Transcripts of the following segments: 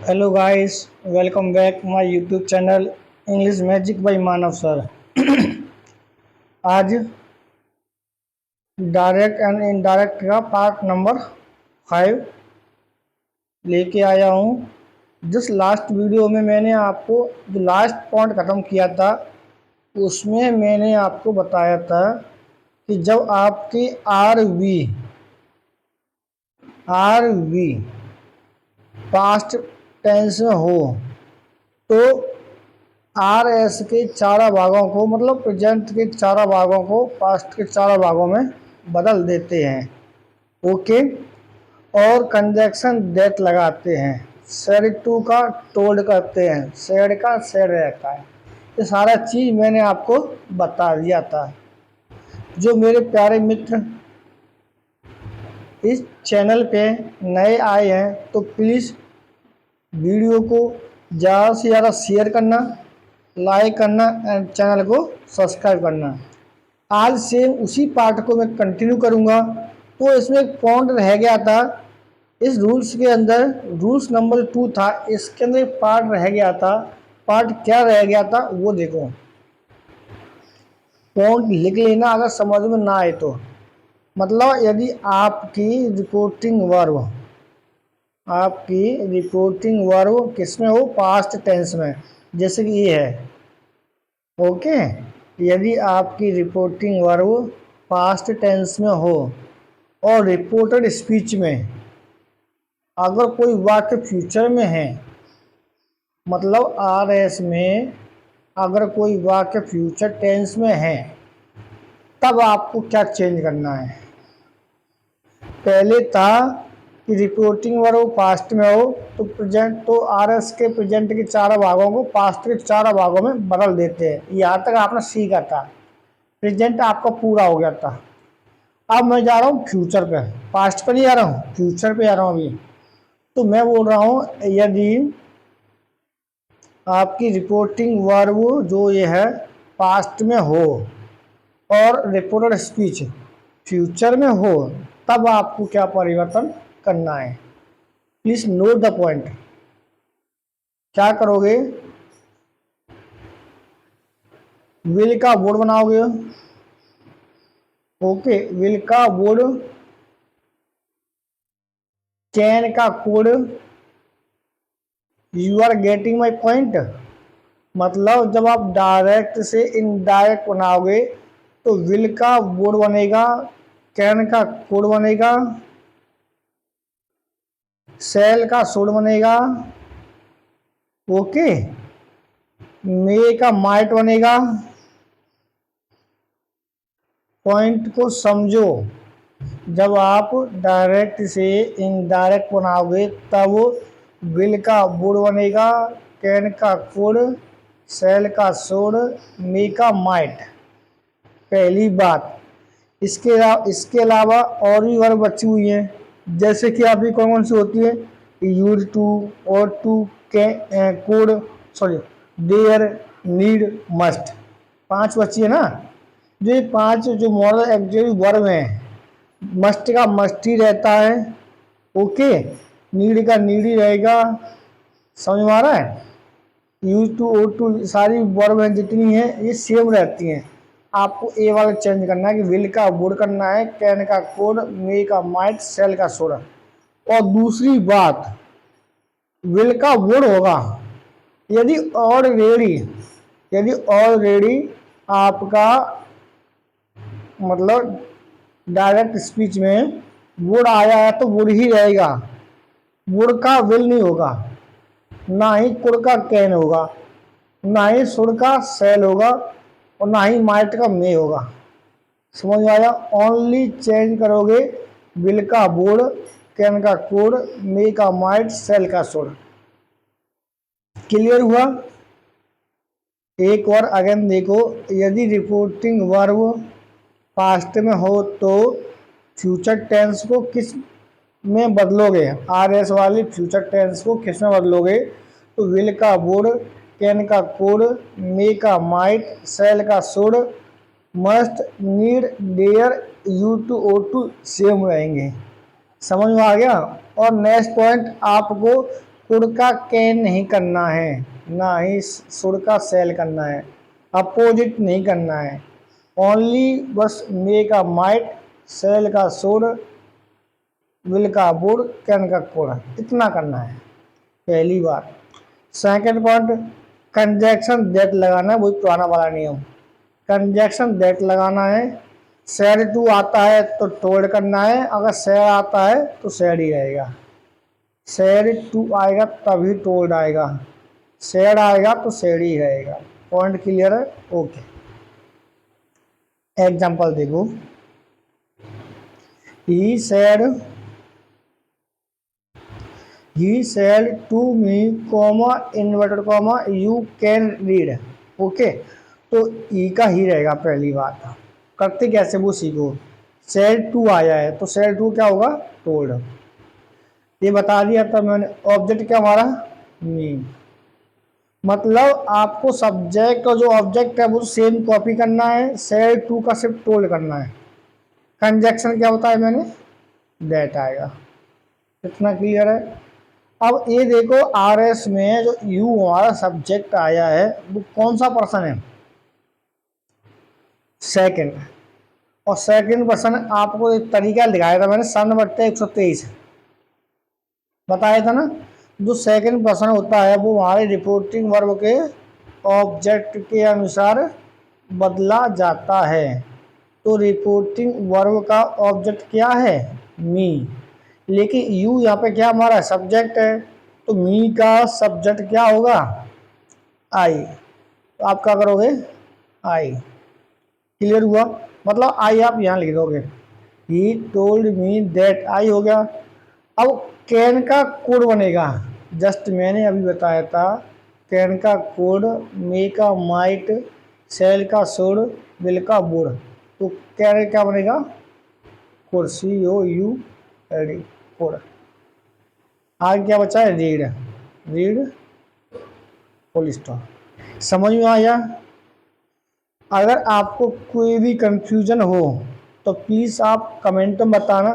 Hello guys, welcome back my YouTube channel English magic by Manav sir. आज direct and indirect का part number 5 लेके आया हूँ। जिस लास्ट वीडियो में मैंने आपको जो लास्ट पॉइंट ख़त्म किया था उसमें मैंने आपको बताया था कि जब आपकी आर वी पास्ट टेंस में हो तो आर एस के चारों भागों को मतलब प्रेजेंट के चारों भागों को पास्ट के चारों भागों में बदल देते हैं। ओके। और कंजक्शन दैट लगाते हैं। सेड टू का टोल्ड करते हैं, सेड का सेड रहता है। ये सारा चीज़ मैंने आपको बता दिया था। जो मेरे प्यारे मित्र इस चैनल पे नए आए हैं तो प्लीज़ वीडियो को ज़्यादा से ज़्यादा शेयर करना, लाइक करना एंड चैनल को सब्सक्राइब करना। आज से उसी पार्ट को मैं कंटिन्यू करूंगा। तो इसमें एक पॉइंट रह गया था इस रूल्स के अंदर, रूल्स नंबर 2 था, इसके अंदर एक पार्ट रह गया था। पार्ट क्या रह गया था वो देखो, पॉइंट लिख लेना अगर समझ में ना आए तो। मतलब यदि आपकी रिपोर्टिंग वर्ब किसमें हो, पास्ट टेंस में, जैसे कि ये है। ओके। यदि आपकी रिपोर्टिंग वर्ब पास्ट टेंस में हो और रिपोर्टेड स्पीच में अगर कोई वाक्य फ्यूचर में है, मतलब आर एस में अगर कोई वाक्य फ्यूचर टेंस में है तब आपको क्या चेंज करना है। पहले था कि रिपोर्टिंग वर्ब पास्ट में हो तो प्रेजेंट, तो आर एस के प्रेजेंट के चारों भागों को पास्ट के चारों भागों में बदल देते हैं। यहाँ तक आपने सीखा था, प्रेजेंट आपका पूरा हो गया था। अब मैं जा रहा हूँ फ्यूचर पे, पास्ट पे नहीं आ रहा हूँ, फ्यूचर पे आ रहा हूँ अभी। तो मैं बोल रहा हूँ यदि आपकी रिपोर्टिंग वर्ब जो ये है पास्ट में हो और रिपोर्टेड स्पीच फ्यूचर में हो तब आपको क्या परिवर्तन करना है। Please note the point. क्या करोगे, विल का बोर्ड बनाओगे। ओके, विल का बोर्ड, कैन का could. You are getting my point. मतलब जब आप डायरेक्ट से इनडायरेक्ट बनाओगे तो विल का बोर्ड बनेगा, कैन का कोड बनेगा, सेल का सोड बनेगा। ओके, मे का माइट बनेगा। पॉइंट को समझो, जब आप डायरेक्ट से इनडायरेक्ट बनाओगे तब विल का बोर्ड बनेगा, कैन का कोड, सेल का सोड, मे का माइट। पहली बात। इसके अलावा और भी वर्ब बची हुई हैं, जैसे कि आपकी कौन कौन सी होती है, used to, ought to, could, sorry, dare, need, must. 5 बची है ना। जो ये 5 जो मॉडल एक्सिलरी वर्ब हैं, मस्ट का मस्ट ही रहता है। ओके, नीड का नीड ही रहेगा। समझ में आ रहा है। यूज टू, ओ टू, सारी वर्ब हैं जितनी हैं ये सेम रहती हैं। आपको ए वाला चेंज करना है कि विल का वुड करना है, कैन का कोड, मे का माइट, सेल का सोड। और दूसरी बात, विल का वुड होगा यदि ऑलरेडी आपका मतलब डायरेक्ट स्पीच में वुड आया है तो वुड ही रहेगा, वुड का विल नहीं होगा, ना ही कुड का कैन होगा, ना ही सुड का सेल होगा, और ना ही माइट का मे होगा। समझ में आया। ओनली चेंज करोगे विल का बोर्ड, कैन का कोड, मे का माइट, सेल का सोड। क्लियर हुआ। एक और अगेन देखो, यदि रिपोर्टिंग वर्ब पास्ट में हो तो फ्यूचर टेंस को किस में बदलोगे, आर एस वाली फ्यूचर टेंस को किस में बदलोगे, तो विल का वुड, कैन का कोड, मे का माइट, सेल का सोड, मस्ट, नीड, डेयर, यू टू, ओ टू सेम रहेंगे। समझ में आ गया। और नेक्स्ट पॉइंट, आपको कुड़ का कैन नहीं करना है, ना ही सुर का सेल करना है, अपोजिट नहीं करना है। ओनली बस मे का माइट, सेल का सुर, विल का बुड़, कैन का कुड़, इतना करना है पहली बात। सेकंड पॉइंट, कंजैक्शन दैट लगाना है, वही पुराना वाला नियम, कंजैक्शन दैट लगाना है। सैड टू आता है तो टोल्ड करना है, अगर सैड आता है तो सैड ही रहेगा। सैड टू आएगा तभी टोल्ड आएगा, सैड आएगा तो सैड ही रहेगा। पॉइंट क्लियर है? ओके। एग्जांपल देखो, ही said to me, inverted comma, you can read. Okay, तो ई का ही रहेगा पहली बात। करते कैसे वो सीखो। सेड टू आया है तो सेड टू क्या होगा, टोल्ड, ये बता दिया था मैंने। ऑब्जेक्ट क्या हमारा, मी, मतलब आपको सब्जेक्ट और जो ऑब्जेक्ट है वो सेम कॉपी करना है, सेड टू का सिर्फ टोल्ड करना है। कंजक्शन क्या होता है, मैंने दैट आएगा। इतना क्लियर है? अब ये देखो, आर एस में जो यू हमारा सब्जेक्ट आया है वो कौन सा पर्सन है, सेकंड। और सेकंड पर्सन आपको एक तरीका दिखाया था मैंने, सन बट्टे 123 बताया था ना। जो सेकंड पर्सन होता है वो हमारे रिपोर्टिंग वर्ब के ऑब्जेक्ट के अनुसार बदला जाता है। तो रिपोर्टिंग वर्ब का ऑब्जेक्ट क्या है, मी, लेकिन यू यहाँ पे क्या हमारा सब्जेक्ट है, तो मी का सब्जेक्ट क्या होगा, आई। तो आप क्या करोगे, आई। क्लियर हुआ? मतलब आई आप यहाँ लिख दोगे, ही टोल्ड मी दैट, आई हो गया। अब कैन का कोड बनेगा, जस्ट मैंने अभी बताया था, कैन का कोड, मे का माइट, सेल का सुर, विल का बुड़। तो कैन क्या बनेगा, कोड, COULD, कोड। आगे क्या बचा है, रीड, रीड फुल स्टॉप। समझ में आया? अगर आपको कोई भी कंफ्यूजन हो तो प्लीज़ आप कमेंट में बताना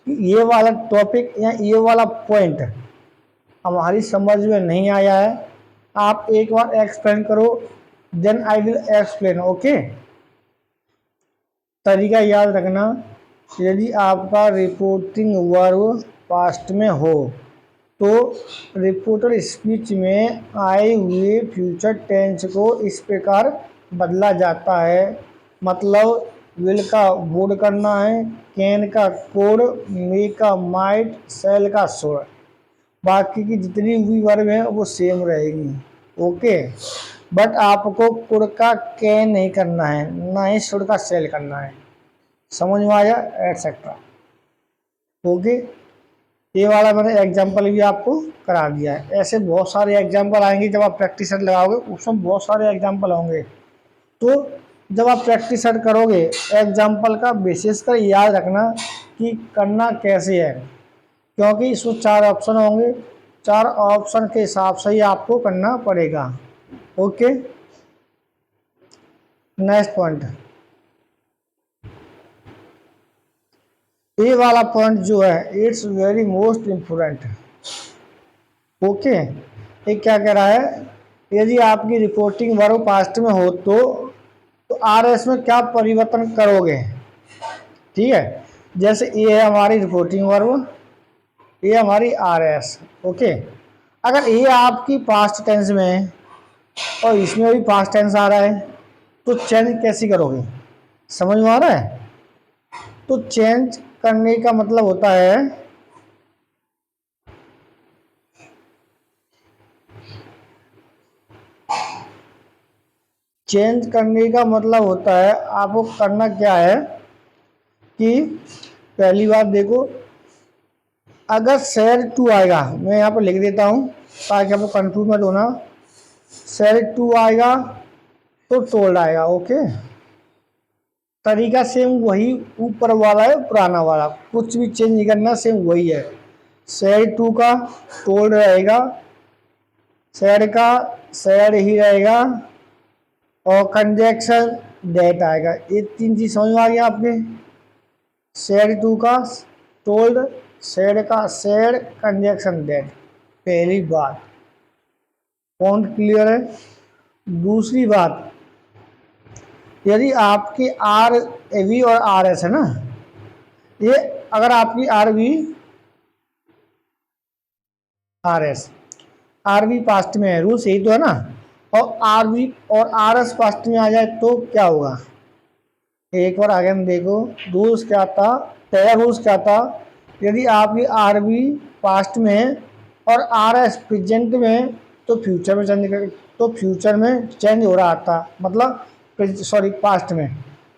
कि ये वाला टॉपिक या ये वाला पॉइंट हमारी समझ में नहीं आया है। आप एक बार एक्सप्लेन करो, then I will explain. Okay, तरीका याद रखना, यदि आपका रिपोर्टिंग वर्ब पास्ट में हो तो रिपोर्टर स्पीच में आए हुए फ्यूचर टेंस को इस प्रकार बदला जाता है। मतलब विल का वुड करना है, कैन का कोड, मे का माइट, सेल का सोर। बाकी की जितनी भी वर्ब है वो सेम रहेगी। ओके, बट आपको कुड़ का कैन नहीं करना है, ना ही सुर का सेल करना है। समझ में आया? एटसेट्रा। ओके, ये वाला मैंने एग्जाम्पल भी आपको करा दिया है। ऐसे बहुत सारे एग्जाम्पल आएंगे जब आप प्रैक्टिस सेट लगाओगे, उसमें बहुत सारे एग्जाम्पल होंगे। तो जब आप प्रैक्टिस सेट करोगे, एग्जाम्पल का बेसिस कर याद रखना कि करना कैसे है, क्योंकि इसमें 4 ऑप्शन होंगे, 4 ऑप्शन के हिसाब से ही आपको करना पड़ेगा। ओके, नेक्स्ट पॉइंट, ये वाला पॉइंट जो है it's very most important. Okay, ये क्या कह रहा है, यदि आपकी रिपोर्टिंग वर्ब पास्ट में हो तो आरएस में क्या परिवर्तन करोगे। ठीक है, जैसे ये है हमारी रिपोर्टिंग वर्ब, ये हमारी आरएस। ओके, अगर ये आपकी पास्ट टेंस में है और इसमें भी पास्ट टेंस आ रहा है तो चेंज कैसे करोगे, समझ में आ रहा है? तो चेंज करने का मतलब होता है, चेंज करने का मतलब होता है आपको करना क्या है कि पहली बात देखो, अगर शेयर टू आएगा, मैं यहाँ पर लिख देता हूँ ताकि आपको कंफ्यूज मत होना। शेयर टू आएगा तो टोल्ड आएगा। ओके, तरीका सेम वही ऊपर वाला है, पुराना वाला, कुछ भी चेंज नहीं करना, सेम वही है। शेयर टू का टोल्ड रहेगा, शेयर का शेयर ही रहेगा, और कंजक्शन डेट आएगा। ये 3 चीज समझ में आ गया आपके। शेयर टू का टोल्ड, शेयर का शेयर, कंजक्शन डेट। पहली बात, पॉइंट क्लियर है। दूसरी बात, यदि आपकी आर ए वी और आर एस है ना, ये अगर आपकी R V R S, R V past में है, रूल्स यही तो है ना, और आर वी और आर एस पास्ट में आ जाए तो क्या होगा। एक बार आगे हम देखो रूल्स क्या था। पहला रूल्स क्या था, यदि आपकी आर वी पास्ट में है और आर एस प्रेजेंट में है तो फ्यूचर में चेंज कर, तो फ्यूचर में चेंज हो रहा था, मतलब सॉरी पास्ट में।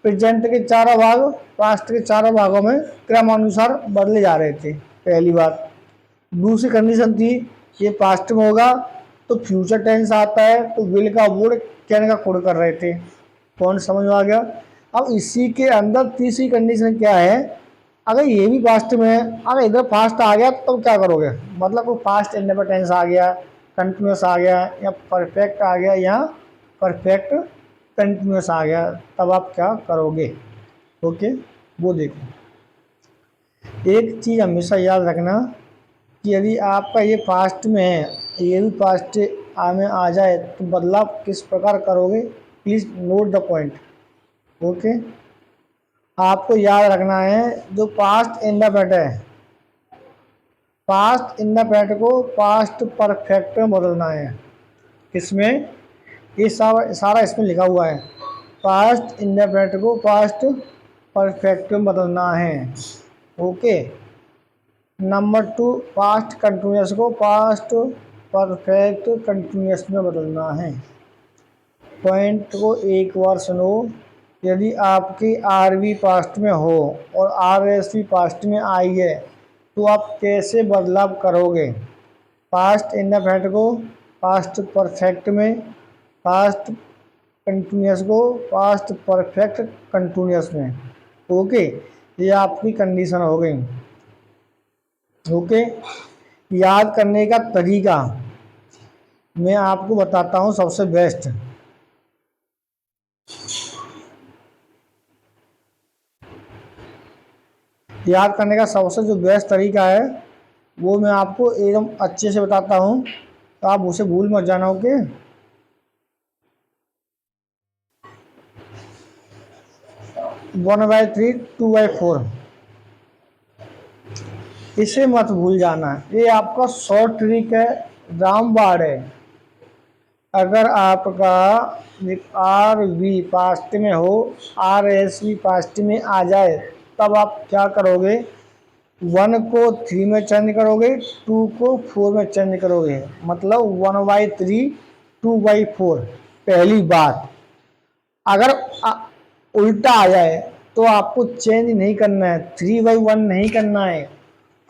प्रेजेंट के चारों भाग पास्ट के चारों भागों में क्रमानुसार बदले जा रहे थे, पहली बात। दूसरी कंडीशन थी, ये पास्ट में होगा तो फ्यूचर टेंस आता है तो विल का वुड कैन का कुड कर रहे थे। कौन समझ में आ गया। अब इसी के अंदर तीसरी कंडीशन क्या है, अगर ये भी पास्ट में है, अगर इधर पास्ट आ गया तो क्या करोगे, मतलब कोई पास्ट इंडेफिनिट टेंस आ गया, कंटिन्यूस आ गया, या परफेक्ट आ गया, या परफेक्ट कंटिन्यूस आ गया, तब आप क्या करोगे। ओके, वो देखो। एक चीज़ हमेशा याद रखना कि यदि आपका ये पास्ट में है, ये भी पास्ट में आ जाए तो बदलाव किस प्रकार करोगे, please note the point. Okay, आपको याद रखना है जो पास्ट इंडेफिनिट है, पास्ट इंडेफिनिट को पास्ट परफेक्ट में बदलना है। किसमें, ये सारा इसमें लिखा हुआ है, पास्ट इंडेफिनिट को पास्ट परफेक्ट में बदलना है। ओके, नंबर 2, पास्ट कंटिन्यूस को पास्ट परफेक्ट कंटिन्यूस में बदलना है। पॉइंट को एक बार सुनो, यदि आपकी आर वी पास्ट में हो और आर एस भी पास्ट में आई है तो आप कैसे बदलाव करोगे। पास्ट इंडेफिनिट को पास्ट परफेक्ट में, पास्ट कंटिन्यूस को पास्ट परफेक्ट कंटिन्यूस में। ओके, ये आपकी कंडीशन हो गई। ओके, याद करने का तरीका मैं आपको बताता हूँ सबसे बेस्ट। याद करने का सबसे जो बेस्ट तरीका है वो मैं आपको एकदम अच्छे से बताता हूँ, तो आप उसे भूल मत जाना। ओके, 1/3 2/4, इसे मत भूल जाना, ये आपका शॉर्ट ट्रिक है, रामबाण है। अगर आपका आर वी पास्ट में हो, आर एस भी पास्ट में आ जाए, तब आप क्या करोगे, 1 को 3 में चेंज करोगे, 2 को 4 में चेंज करोगे, मतलब 1/3 2/4। पहली बात, अगर उल्टा आ जाए तो आपको चेंज नहीं करना है, 3/1 नहीं करना है,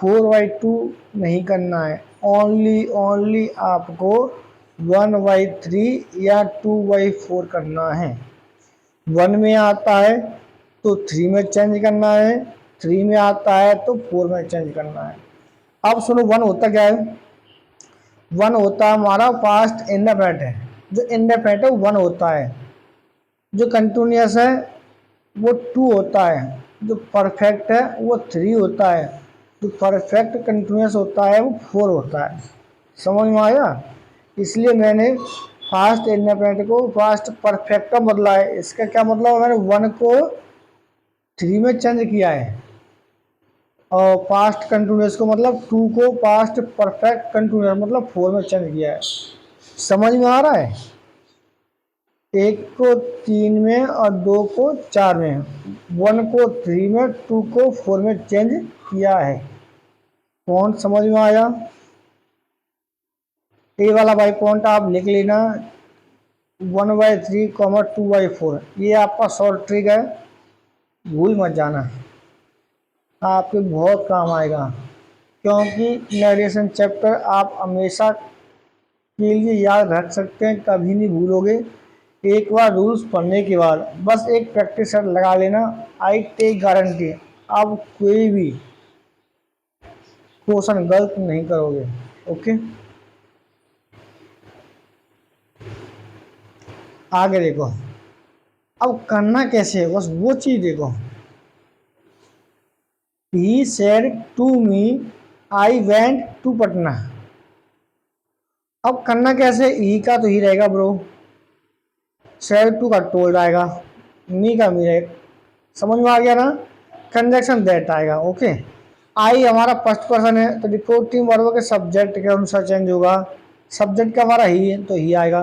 4/2 नहीं करना है, ओनली आपको 1/3 या 2/4 करना है। 1 में आता है तो 3 में चेंज करना है, 3 में आता है तो 4 में चेंज करना है। अब सुनो, 1 होता क्या है, 1 होता है हमारा पास्ट इंडेफिनिट है, जो इंडेफिनिट है 1 होता है, जो कंटिन्यूस है वो 2 होता है, जो परफेक्ट है वो 3 होता है, जो परफेक्ट कंटिन्यूस होता है वो 4 होता है। समझ में आया। इसलिए मैंने फास्ट इंडेफिनिट को फास्ट परफेक्ट में बदला है। इसका क्या मतलब है, मैंने 1 को 3 में चेंज किया है, और पास्ट कंटिन्यूस को मतलब 2 को पास्ट परफेक्ट कंटिन्यूस मतलब 4 में चेंज किया है। समझ में आ रहा है। 1 को 3 में और 2 को 4 में, 1 को 3 में 2 को 4 में चेंज किया है। पॉइंट समझ में आया। ये वाला भाई पॉइंट आप लिख लेना, 1/3 2/4, ये आपका शॉर्ट ट्रिक है, भूल मत जाना, आपके बहुत काम आएगा। क्योंकि नरेशन चैप्टर आप हमेशा के लिए याद रख सकते हैं, कभी नहीं भूलोगे। एक बार रूल्स पढ़ने के बाद बस एक प्रैक्टिस सेट लगा लेना, आई टेक गारंटी आप कोई भी क्वेश्चन गलत नहीं करोगे। ओके, आगे देखो, अब करना कैसे है बस वो चीज देखो। He said to me I went to Patna, अब करना कैसे, ई का तो ही रहेगा ब्रो, सेड टू का टोल्ड आएगा, मी का मी रहेगा। समझ में आ गया ना। कंजक्शन दैट आएगा। ओके, आई हमारा फर्स्ट पर्सन है तो रिपोर्टिंग वर्ब के सब्जेक्ट के अनुसार चेंज होगा। सब्जेक्ट का हमारा ही है तो ही आएगा।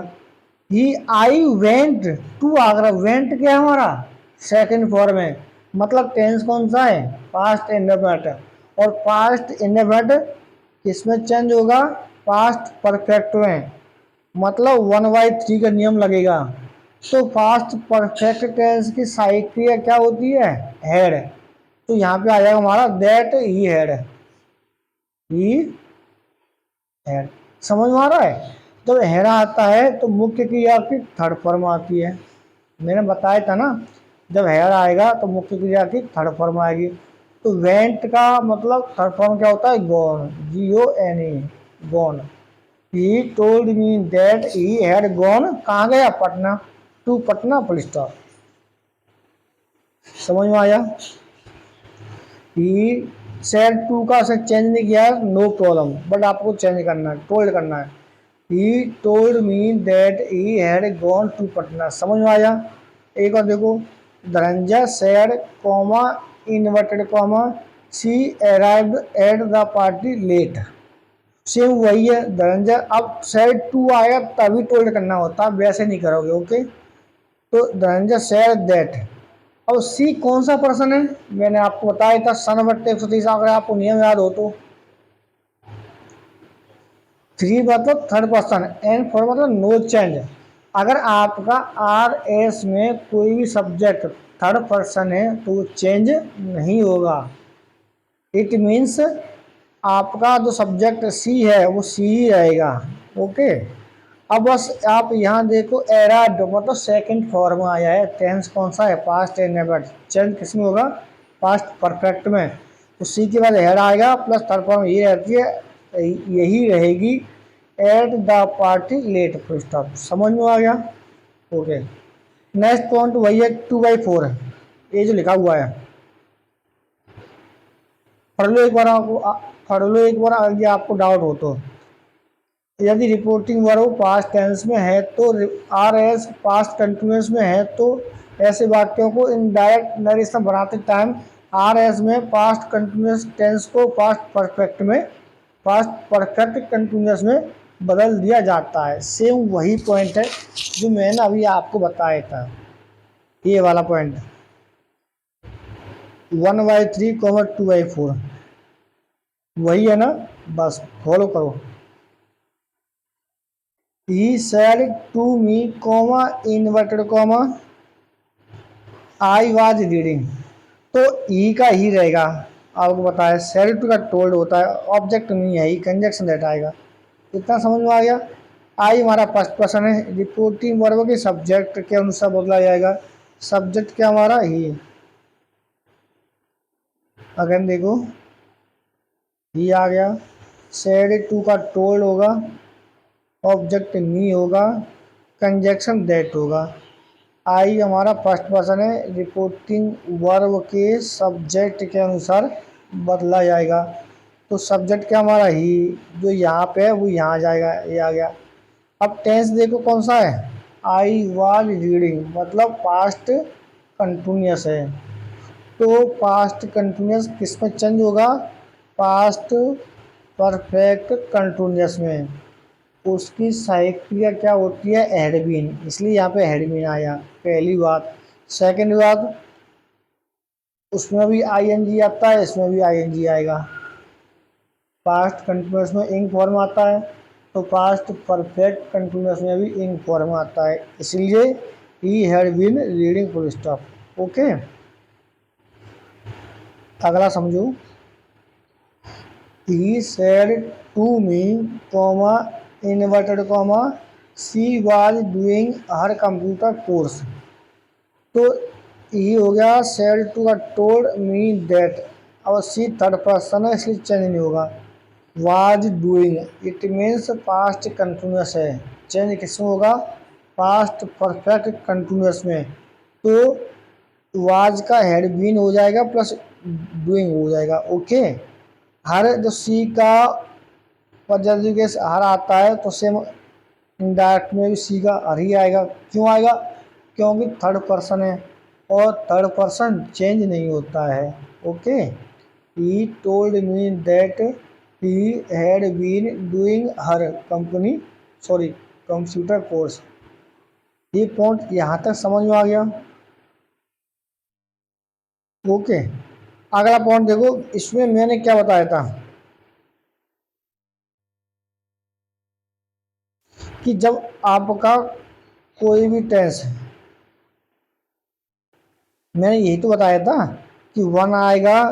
He I went to Agra, went क्या है हमारा सेकंड फॉर्म है, मतलब टेंस कौन सा है, पास्ट इंडेफिनिट। और पास्ट इंडेफिनिट किसमें चेंज होगा, पास्ट परफेक्ट में, मतलब 1/3 का नियम लगेगा। तो पास्ट परफेक्ट टेंस की साइड क्रिया क्या होती है, हैड। तो यहाँ पे आ जाएगा हमारा that he had, he had. समझ में आ रहा है। जब हैड आता है तो मुख्य क्रिया की थर्ड फॉर्म आती है। मैंने बताया था ना, जब हेयर आएगा तो मुख्य क्रिया की थर्ड फॉर्म आएगी। तो वेंट का मतलब थर्ड फॉर्म क्या होता है, gone, GONE, gone. He told me that he had gone, कहाँ गया, Patna, to Patna, full stop. समझ में आया। ही सेड टू का से चेंज नहीं किया, नो प्रॉब्लम, बट आपको चेंज करना है, टोल्ड करना है। He told me that he had gone to Patna. समझ में आया। एक और देखो, Dhananjay said comma inverted comma she arrived at the party late. Same वही है धनंजय, अब सेड टू आया तभी टोल्ड करना होता, वैसे नहीं करोगे। ओके, तो धनंजय सेड दैट। अब सी कौन सा पर्सन है, मैंने आपको बताया था सन बट्टे 130, अगर आपको नियम याद हो तो। थ्री मतलब थर्ड पर्सन, एंड फोर मतलब नो चेंज। अगर आपका RS में कोई भी सब्जेक्ट थर्ड पर्सन है तो वो चेंज नहीं होगा। इट मीन्स आपका जो सब्जेक्ट सी है वो सी ही रहेगा। ओके, अब बस आप यहाँ देखो, एराड मतलब सेकंड फॉर्म आया है, टेंस कौन सा है, पास्ट एंड चेंज किस में होगा, पास्ट परफेक्ट में। तो सी के बाद हेड आएगा प्लस थर्ड फॉर्म ये रहती है, यही रहेगी, at the party late, full stop. समझ में आ गया। ओके, नेक्स्ट पॉइंट वही है, 2/4 है ये जो लिखा हुआ है। पढ़ लो एक बार, आपको पढ़ लो एक बार, आगे आपको डाउट हो तो। यदि रिपोर्टिंग वर्ब पास्ट टेंस में है तो, RS पास्ट कंटिन्यूस में है तो, ऐसे वाक्यों को इनडायरेक्ट नरेशन बनाते टाइम RS में पास्ट कंटिन्यूस टेंस को पास्ट परफेक्ट कंटिन्यूस में बदल दिया जाता है। सेम वही पॉइंट है जो मैंने अभी आपको बताया था, ये वाला पॉइंट 1/3, 2/4 वही है ना, बस फॉलो करो। He said to me, inverted comma, I was reading। तो ई का ही रहेगा, आपको बताया सेड टू का टोल्ड होता है, ऑब्जेक्ट नहीं है, ही कंजक्शन दैट आएगा। इतना समझ में आ गया। आई हमारा फर्स्ट पर्सन है, रिपोर्टिंग वर्ब के सब्जेक्ट के अनुसार बदला जाएगा। सब्जेक्ट क्या हमारा ही, अगर देखो ही आ गया, सेड टू का टोल्ड होगा, ऑब्जेक्ट नहीं होगा, कंजक्शन दैट होगा। आई हमारा फर्स्ट पर्सन है, रिपोर्टिंग वर्ब के सब्जेक्ट के अनुसार बदला जाएगा। तो सब्जेक्ट क्या हमारा ही, जो यहाँ पे है वो यहाँ जाएगा, ये आ गया। अब टेंस देखो कौन सा है, आई वाज रीडिंग मतलब पास्ट कंटिन्यूस है। तो पास्ट कंटिन्यूस किस में चेंज होगा, पास्ट परफेक्ट कंटिन्यूस में। उसकी सहायक क्रिया क्या होती है, हैड बीन, इसलिए यहाँ पे हैड बीन आया, पहली बात। सेकंड बात, उसमें भी ING आता है, इसमें भी ING आएगा। पास्ट कंटिन्यूस में इंग फॉर्म आता है, तो पास्ट परफेक्ट कंटिन्यूस में भी इंग फॉर्म आता है, इसलिए he had been reading, full stop. Okay, अगला समझो। He said to me comma inverted comma she was doing her computer course. तो ये हो गया सेड टू का टोल्ड मी दैट। अब सी थर्ड पर्सन है इसलिए चेंज नहीं होगा। Was doing it means past continuous है, चेंज किसमें होगा, पास्ट परफेक्ट कंटिन्यूस में। तो वाज का हेड बीन हो जाएगा प्लस डूइंग हो जाएगा। ओके, हर जो सी का और जब भी केस हर आता है तो सेम इनडायरेक्ट में भी सी का हर ही आएगा। क्यों आएगा? क्योंकि थर्ड पर्सन है और थर्ड पर्सन चेंज नहीं होता है। Okay, he told me that he had been doing her company sorry computer course. ये पॉइंट यहाँ तक समझ में आ गया। ओके, अगला पॉइंट देखो, इसमें मैंने क्या बताया था कि जब आपका कोई भी टेंस, मैंने यही तो बताया था कि वन आएगा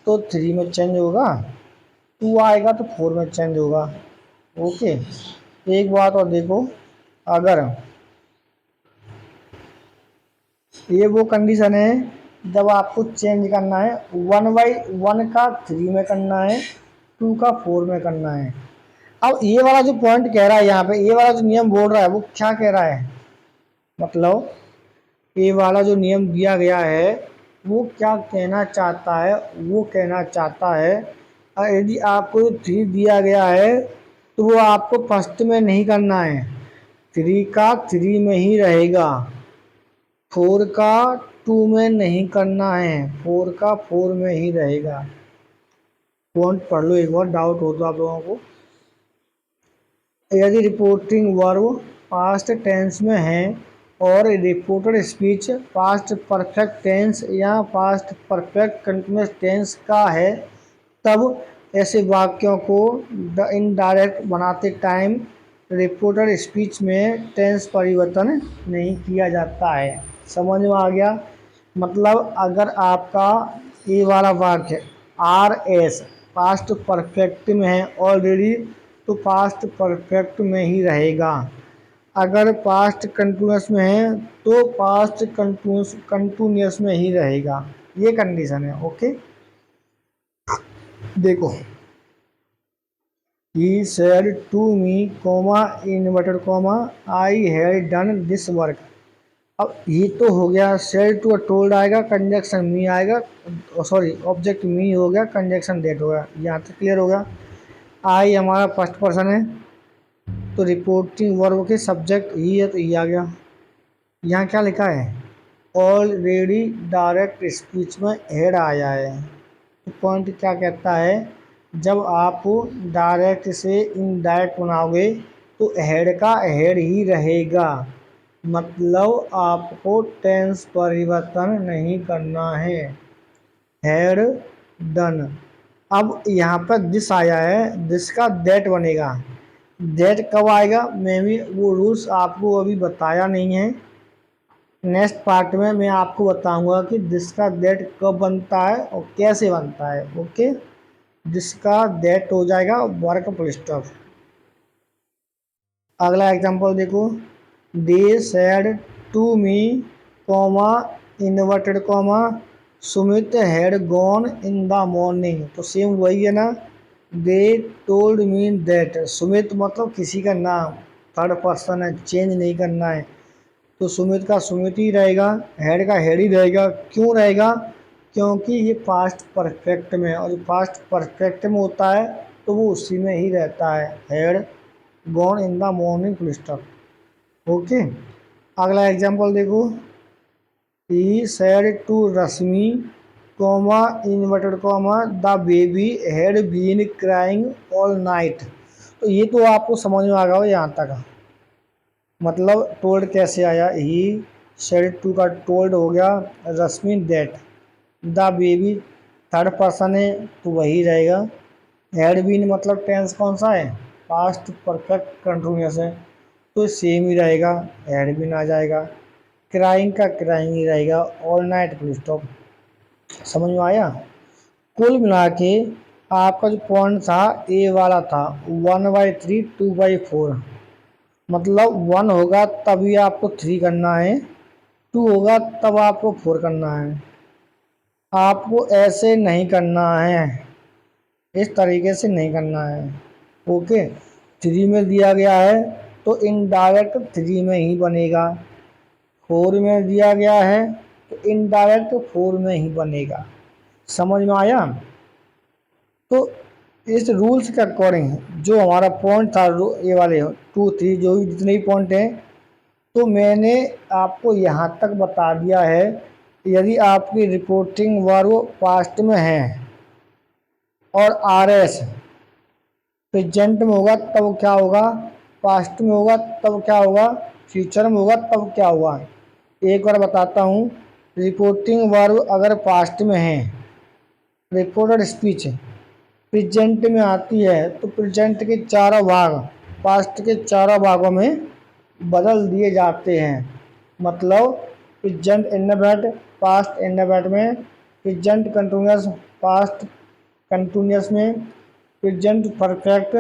तो थ्री में चेंज होगा, टू आएगा तो फोर में चेंज होगा। ओके, एक बात और देखो, अगर ये वो कंडीशन है जब आपको चेंज करना है, वन बाई वन का थ्री में करना है, टू का फोर में करना है। अब ये वाला जो पॉइंट कह रहा है यहाँ पे, ये वाला जो नियम बोल रहा है वो क्या कह रहा है, मतलब ये वाला जो नियम दिया गया है वो क्या कहना चाहता है, वो कहना चाहता है यदि आपको थ्री दिया गया है तो वो आपको फर्स्ट में नहीं करना है, थ्री का थ्री में ही रहेगा, फोर का टू में नहीं करना है, फोर का फोर में ही रहेगा। पॉइंट पढ़ लो एक बार, डाउट हो तो आप लोगों को। यदि रिपोर्टिंग वर्ब पास्ट टेंस में है और reported speech past perfect tense या पास्ट परफेक्ट कंटिन्यूअस टेंस का है, तब ऐसे वाक्यों को इनडायरेक्ट बनाते टाइम रिपोर्टेड स्पीच में टेंस परिवर्तन नहीं किया जाता है। समझ में आ गया? मतलब अगर आपका ये वाला वाक्य आर एस पास्ट परफेक्ट में है ऑलरेडी तो पास्ट परफेक्ट में ही रहेगा, अगर पास्ट कंटिन्यूअस में है तो पास्ट कंटिन्यूअस में ही रहेगा। ये कंडीशन है। ओके, देखो, he said to me comma inverted comma I had done this work. अब ये तो हो गया, सेड टू टोल्ड आएगा, कंजक्शन मी आएगा, सॉरी ऑब्जेक्ट मी हो गया, कंजक्शन डेट हो गया। यहाँ तक क्लियर हो गया। आई हमारा फर्स्ट पर्सन है तो रिपोर्टिंग वर्ब के सब्जेक्ट ही है तो ये आ गया। यहाँ क्या लिखा है, ऑलरेडी डायरेक्ट स्पीच में हेड आया है। तो पॉइंट क्या कहता है, जब आप डायरेक्ट से इनडायरेक्ट बनाओगे तो हेड का हेड ही रहेगा, मतलब आपको टेंस परिवर्तन नहीं करना है। Head done. अब यहाँ पर दिस आया है, दिस का दैट बनेगा। दैट कब आएगा, मैं भी वो रूल्स आपको अभी बताया नहीं है, नेक्स्ट पार्ट में मैं आपको बताऊंगा कि दिस का दैट कब बनता है और कैसे बनता है। ओके, दिस का दैट हो जाएगा वर्क फुल स्टॉप। अगला एग्जांपल देखो, they said to me comma inverted comma Sumit had gone in the morning. तो सेम वही है ना, they told me that, Sumit मतलब किसी का नाम, थर्ड पर्सन है, चेंज नहीं करना है तो सुमित का सुमित ही रहेगा, हेड का हेड ही रहेगा। क्यों रहेगा? क्योंकि ये पास्ट परफेक्ट में है और पास्ट परफेक्ट में होता है तो वो उसी में ही रहता है, had gone in the morning full stop. Okay, अगला एग्जांपल देखो, he said to Rashmi comma inverted comma the baby had been crying all night. तो ये तो आपको समझ में आ गया हो यहाँ तक, मतलब टोल्ड कैसे आया, ही सेड टू का टोल्ड हो गया, Rashmi that, the baby third person है तो वही रहेगा, हैड बीन मतलब टेंस कौन सा है, पास्ट परफेक्ट कंटिन्यूअस है तो सेम ही रहेगा, हैड बीन आ जाएगा, क्राइंग का क्राइंग ही रहेगा, ऑल नाइट फुल स्टॉप। समझ में आया? कुल मिला के आपका जो पॉइंट था ए वाला था 1/3 2/4, मतलब 1 होगा तभी आपको 3 करना है, 2 होगा तब आपको 4 करना है, आपको ऐसे नहीं करना है, इस तरीके से नहीं करना है। ओके, 3 में दिया गया है तो इनडायरेक्ट 3 में ही बनेगा, 4 में दिया गया है तो इनडायरेक्ट 4 में ही बनेगा। समझ में आया? तो इस रूल्स के अकॉर्डिंग जो हमारा पॉइंट था, ये वाले 2 3 जो भी जितने भी पॉइंट हैं, तो मैंने आपको यहाँ तक बता दिया है। यदि आपकी रिपोर्टिंग वर्ब पास्ट में है और आरएस प्रेजेंट में होगा तब क्या होगा, पास्ट में होगा तब क्या होगा, फ्यूचर में होगा तब क्या होगा। एक बार बताता हूँ। रिपोर्टिंग वर्ब अगर पास्ट में है, रिकॉर्डेड स्पीच प्रेजेंट में आती है, तो प्रेजेंट के चारों भाग पास्ट के चारों भागों में बदल दिए जाते हैं। मतलब प्रेजेंट इंडेफिनिट पास्ट इंडेफिनिट में, प्रेजेंट कंटिन्यूअस पास्ट कंटिन्यूअस में, प्रेजेंट परफेक्ट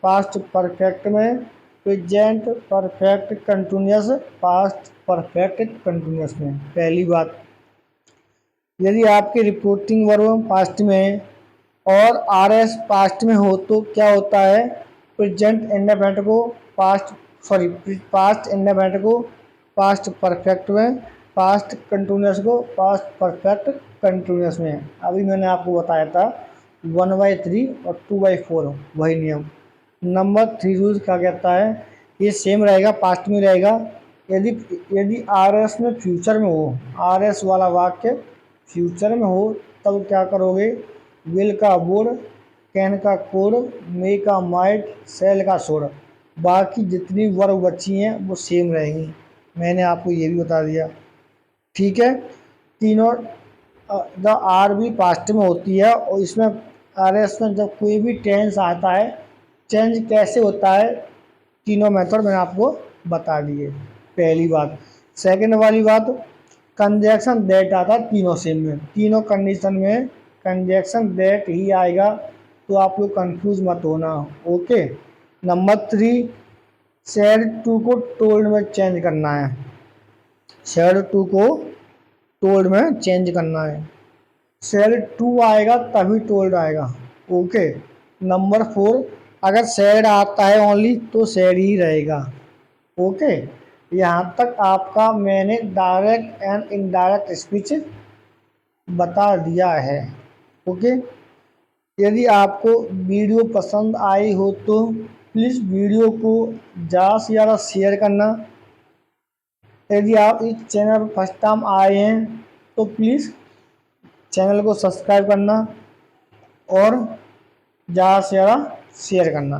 पास्ट परफेक्ट में, present perfect continuous past perfect continuous में। पहली बात, यदि आपकी रिपोर्टिंग वर्ब पास्ट में और आरएस पास्ट में हो तो क्या होता है, प्रेजेंट इंडेफिनिट को पास्ट इंडेफिनिट को पास्ट परफेक्ट में, पास्ट कंटिन्यूअस को पास्ट परफेक्ट कंटिन्यूअस में। अभी मैंने आपको बताया था 1/3 और 2/4 वही नियम। नंबर 3 रूल क्या कहता है, ये सेम रहेगा, पास्ट में रहेगा। यदि यदि आरएस में फ्यूचर में हो, आरएस वाला वाक्य फ्यूचर में हो, तब क्या करोगे, विल का वुड, कैन का कुड, मे का माइट, सेल का शुड। बाकी जितनी वर्ब बची हैं वो सेम रहेंगी। मैंने आपको ये भी बता दिया। ठीक है, तीनों द आर भी पास्ट में होती है, और इसमें आर एस में जब कोई भी टेंस आता है, चेंज कैसे होता है, तीनों मेथड मैंने आपको बता दिए। पहली बात। सेकंड वाली बात, कंजक्शन दैट आता है तीनों सेम में, तीनों कंडीशन में कंजक्शन दैट ही आएगा, तो आप लोग कंफ्यूज मत होना। ओके। नंबर 3, सैड टू को टोल्ड में चेंज करना है, सैड टू को टोल्ड में चेंज करना है। सैड टू आएगा तभी टोल्ड आएगा। ओके। नंबर 4, अगर सैड आता है ओनली तो सैड ही रहेगा। ओके। यहाँ तक आपका मैंने डायरेक्ट एंड इनडायरेक्ट स्पीच बता दिया है। ओके। यदि आपको वीडियो पसंद आई हो तो प्लीज़ वीडियो को ज़्यादा से ज़्यादा शेयर करना। यदि आप इस चैनल पर फर्स्ट टाइम आए हैं तो प्लीज़ चैनल को सब्सक्राइब करना और ज़्यादा से ज़्यादा शेयर करना।